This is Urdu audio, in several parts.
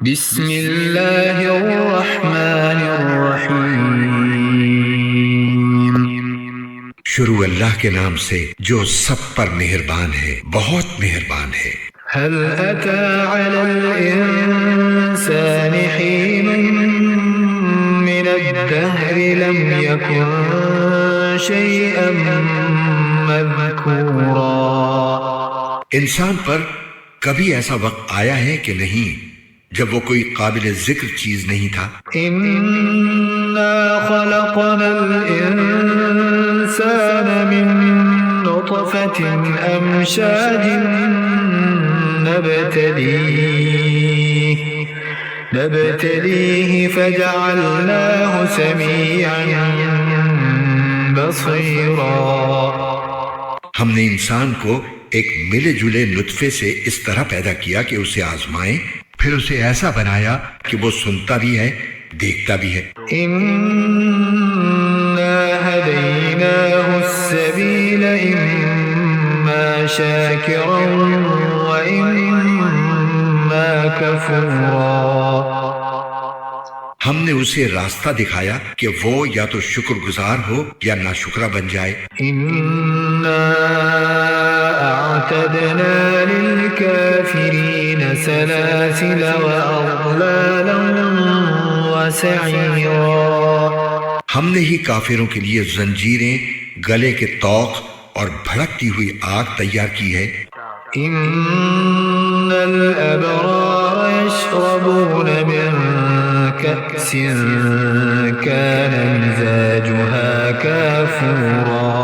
بسم اللہ الرحمن الرحیم۔ شروع اللہ کے نام سے جو سب پر مہربان ہے، بہت مہربان ہے۔ هل أتى على الإنسان حين من الدهر لم يكن شيئا مذكورا۔ انسان پر کبھی ایسا وقت آیا ہے کہ نہیں جب وہ کوئی قابل ذکر چیز نہیں تھا؟ إنا خلقنا الإنسان من نطفة أمشاج نبتليه فجعلناه سميعا بصيرا۔ ہم نے انسان کو ایک ملے جلے نطفے سے اس طرح پیدا کیا کہ اسے آزمائیں، پھر اسے ایسا بنایا کہ وہ سنتا بھی ہے، دیکھتا بھی ہے۔ إنا هديناه السبيل إما شاكرا وإما كفورا۔ ہم نے اسے راستہ دکھایا کہ وہ یا تو شکر گزار ہو یا ناشکرہ بن جائے۔ إنا أعتدنا للكافرين سلاسل وأغلالا وسعيرا۔ ہم نے ہی کافروں کے لیے زنجیریں، گلے کے طوق اور بھڑکتی ہوئی آگ تیار کی ہے۔ إن الأبرار يشربون من كأس كان مزاجها كافورا۔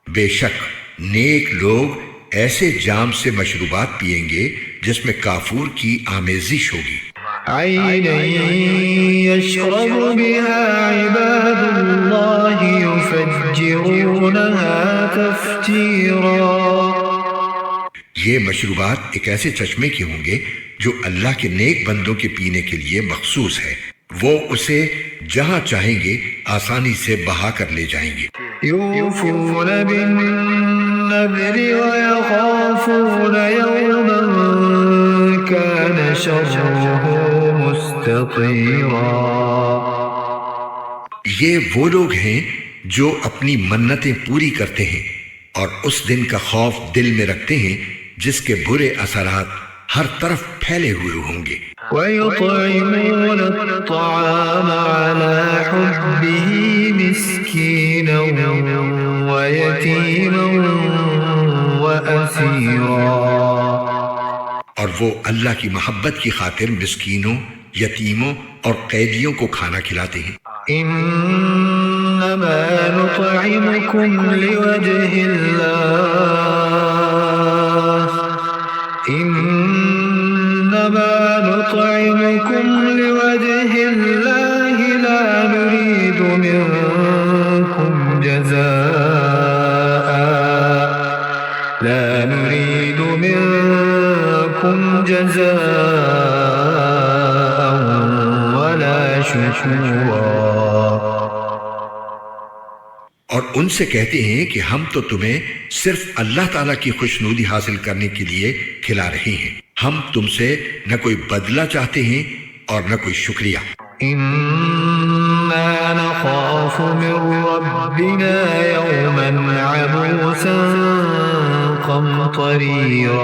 بے شک نیک لوگ ایسے جام سے مشروبات پئیں گے جس میں کافور کی آمیزش ہوگی۔ عينا يشرب بها عباد الله يفجرونها تفجيرا۔ یہ مشروبات ایک ایسے چشمے کے ہوں گے جو اللہ کے نیک بندوں کے پینے کے لیے مخصوص ہے، وہ اسے جہاں چاہیں گے آسانی سے بہا کر لے جائیں گے۔ يوفون بالنذر ويخافون يوما كان شره مستطيرا۔ یہ وہ لوگ ہیں جو اپنی منتیں پوری کرتے ہیں اور اس دن کا خوف دل میں رکھتے ہیں جس کے برے اثرات ہر طرف پھیلے ہوئے ہوں گے۔ ويطعمون الطعام على حبه مسكينا ويتيما وأسيرا۔ اور وہ اللہ کی محبت کی خاطر مسکینوں، یتیموں اور قیدیوں کو کھانا کھلاتے ہیں۔ إنما نطعمكم لوجه الله إنما نطعمكم لوجه الله لا نريد منكم جزاء ولا شكورا۔ اور ان سے کہتے ہیں کہ ہم تو تمہیں صرف اللہ تعالیٰ کی خوشنودی حاصل کرنے کے لیے کھلا رہے ہیں، ہم تم سے نہ کوئی بدلہ چاہتے ہیں اور نہ کوئی شکریہ۔ إنا نخاف من ربنا يوما عبوسا قمطريرا۔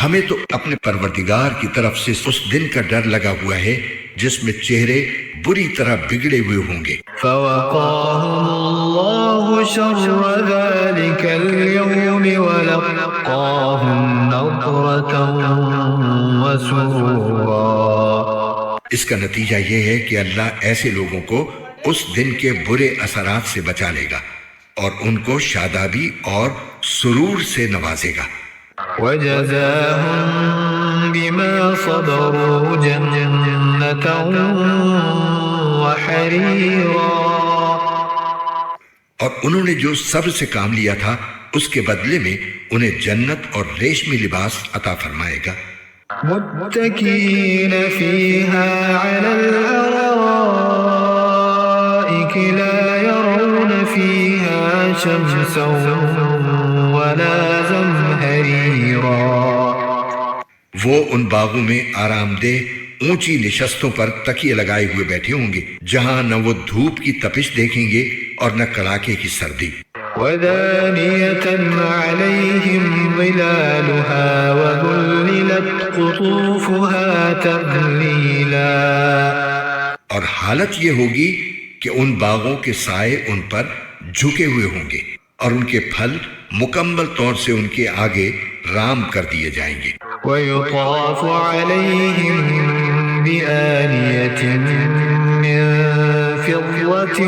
ہمیں تو اپنے پروردگار کی طرف سے اس دن کا ڈر لگا ہوا ہے جس میں چہرے بری طرح بگڑے ہوئے ہوں گے۔ فوقاهم الله شر ذلك اليوم ولقاهم نضرة وسرورا۔ اس کا نتیجہ یہ ہے کہ اللہ ایسے لوگوں کو اس دن کے برے اثرات سے بچا لے گا اور ان کو شادابی اور سرور سے نوازے گا۔ وجزاهم بما صبروا جنة وحريرا۔ اور انہوں نے جو صبر سے کام لیا تھا اس کے بدلے میں انہیں جنت اور ریشمی لباس عطا فرمائے گا۔ متكئين فيها على الأرائك لا يرون فيها شمسا ولا زمهريرا۔ وہ ان باغوں میں آرام دہ اونچی نشستوں پر تکیے لگائے ہوئے بیٹھے ہوں گے، جہاں نہ وہ دھوپ کی تپش دیکھیں گے اور نہ کڑاکے کی سردی۔ وَدَانِيَةً عَلَيْهِمْ ظِلَالُهَا وَذُلِّلَتْ قُطُوفُهَا تَذْلِيلًا۔ اور حالت یہ ہوگی کہ ان باغوں کے سائے ان پر جھکے ہوئے ہوں گے اور ان کے پھل مکمل طور سے ان کے آگے رام کر دیے جائیں گے۔ وَيُطَافُ عَلَيْهِمْ بِآنِيَةٍ مِّن فِضَّةٍ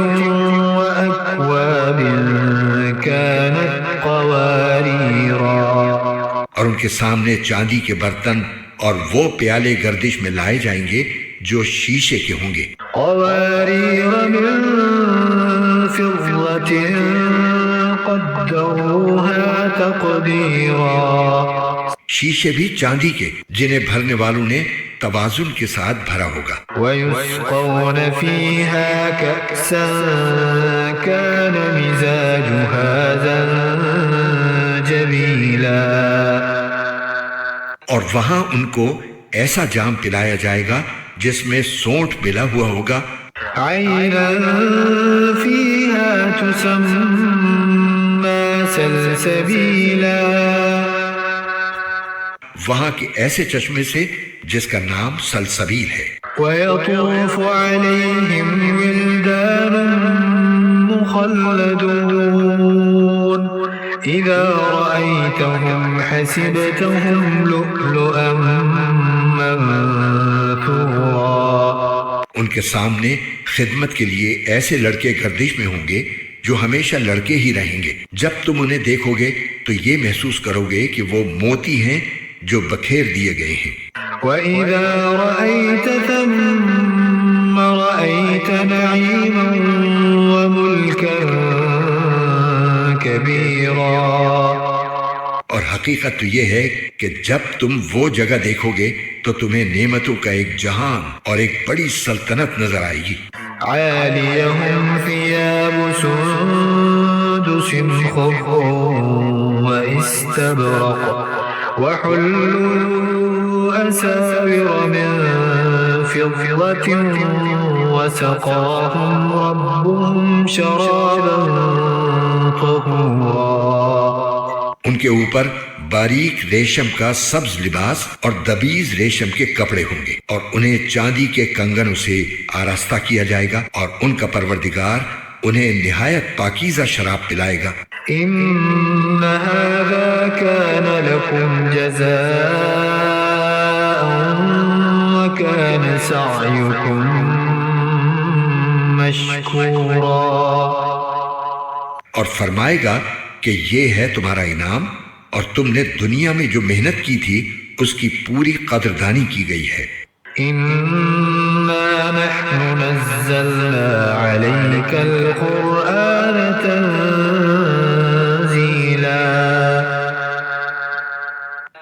وَأَكْوَابٍ كَانَتْ قَوَارِيرَا۔ اور ان کے سامنے چاندی کے برتن اور وہ پیالے گردش میں لائے جائیں گے جو شیشے کے ہوں گے۔ قوارير من فضة قدروها تقديرا۔ شیشے بھی چاندی کے جنہیں بھرنے والوں نے توازن کے ساتھ بھرا ہوگا۔ ويسقون فيها كأسا كان مزاجها زنجبيلا۔ اور وہاں ان کو ایسا جام پلایا جائے گا جس میں سونٹھ ملا ہوا ہوگا۔ عينا فيها تسمى سلسبيلا۔ وہاں کے ایسے چشمے سے جس کا نام سلسبیل ہے۔ ويطوف عليهم ولدان مخلدون إذا رأيتهم حسبتهم لؤلؤا منثورا۔ ان کے سامنے خدمت کے لیے ایسے لڑکے گردش میں ہوں گے جو ہمیشہ لڑکے ہی رہیں گے۔ جب تم انہیں دیکھو گے تو یہ محسوس کرو گے کہ وہ موتی ہیں جو بکھیر دیے گئے ہیں۔ وَإِذَا رَأَيْتَ ثَمَّ رَأَيْتَ نَعِيمًا وَمُلْكًا كَبِيرًا۔ اور حقیقت تو یہ ہے کہ جب تم وہ جگہ دیکھو گے تو تمہیں نعمتوں کا ایک جہان اور ایک بڑی سلطنت نظر آئے گی۔ عَالِيَهُمْ ثِيَابُ سُندُسٍ خُضْرٌ وَإِسْتَبْرَقٌ وَحُلُّوا أَسَاوِرَ مِن فِضَّةٍ وَسَقَاهُمْ رَبُّهُمْ شَرَابًا طَهُورًا۔ ان کے اوپر باریک ریشم کا سبز لباس اور دبیز ریشم کے کپڑے ہوں گے، اور انہیں چاندی کے کنگنوں سے آراستہ کیا جائے گا، اور ان کا پروردگار انہیں نہایت پاکیزہ شراب پلائے گا۔ إن هذا كان لكم جزاء وكان سعيكم مشكورا۔ اور فرمائے گا کہ یہ ہے تمہارا انعام، اور تم نے دنیا میں جو محنت کی تھی اس کی پوری قدردانی کی گئی ہے۔ إنا نحن نزلنا عليك القرآن تنزيلا۔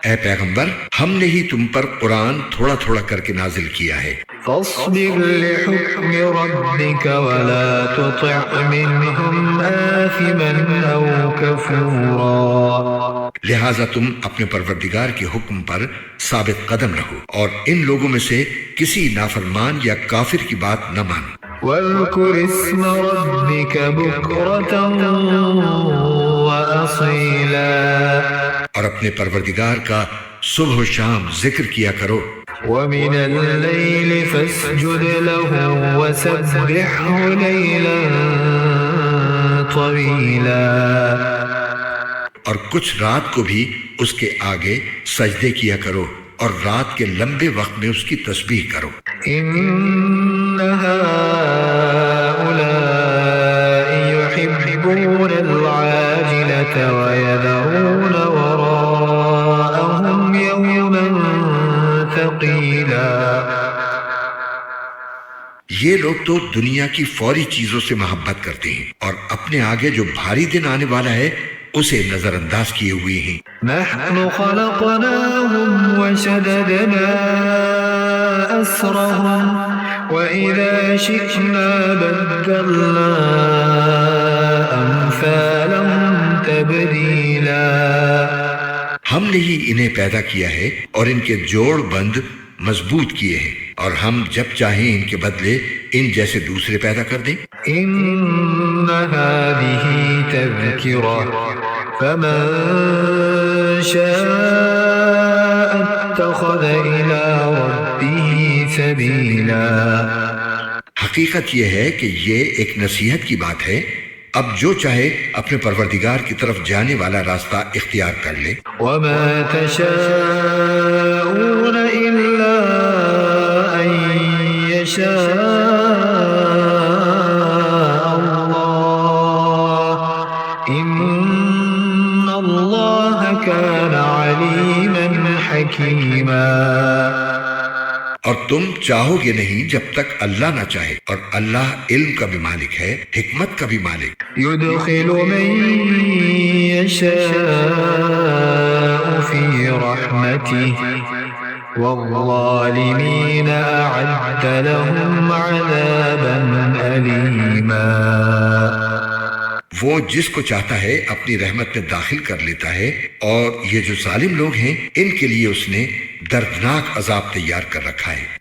اے پیغمبر، ہم نے ہی تم پر قرآن تھوڑا تھوڑا کر کے نازل کیا ہے۔ فاصبر لحكم ربك ولا تطع منهم آثما أو كفورا۔ لہٰذا تم اپنے پروردگار کے حکم پر ثابت قدم رہو، اور ان لوگوں میں سے کسی نافرمان یا کافر کی بات نہ مانو۔ واذكر اسم ربك بكرة وأصيلا۔ اور اپنے پروردگار کا صبح و شام ذکر کیا کرو۔ ومن الليل فاسجد له وسبحه ليلا طويلا۔ اور کچھ رات کو بھی اس کے آگے سجدے کیا کرو، اور رات کے لمبے وقت میں اس کی تسبیح کرو۔ إن هؤلاء يحبون العاجلة ويذرون وراءهم يوما ثقيلا۔ یہ لوگ تو دنیا کی فوری چیزوں سے محبت کرتے ہیں، اور اپنے آگے جو بھاری دن آنے والا ہے اسے نظر انداز کیے ہوئے ہیں۔ نحن خلقناهم وشددنا أسرهم وإذا شئنا بدلنا أمثالهم تبديلا۔ ہم نے ہی انہیں پیدا کیا ہے اور ان کے جوڑ بند مضبوط کیے ہیں، اور ہم جب چاہیں ان کے بدلے ان جیسے دوسرے پیدا کر دیں۔ إن هذه تذكرة فمن شاء اتخذ إلى ربه سبيلا۔ حقیقت یہ ہے کہ یہ ایک نصیحت کی بات ہے، اب جو چاہے اپنے پروردگار کی طرف جانے والا راستہ اختیار کر لے۔ وما تشاءون إلا أن يشاء الله إن الله كان عليما حكيما۔ اور تم چاہو گے نہیں جب تک اللہ نہ چاہے، اور اللہ علم کا بھی مالک ہے، حکمت کا بھی مالک۔ يدخل من يشاء في رحمته والظالمين أعد لهم عذابا أليما۔ وہ جس کو چاہتا ہے اپنی رحمت میں داخل کر لیتا ہے، اور یہ جو ظالم لوگ ہیں ان کے لیے اس نے دردناک عذاب تیار کر رکھا ہے۔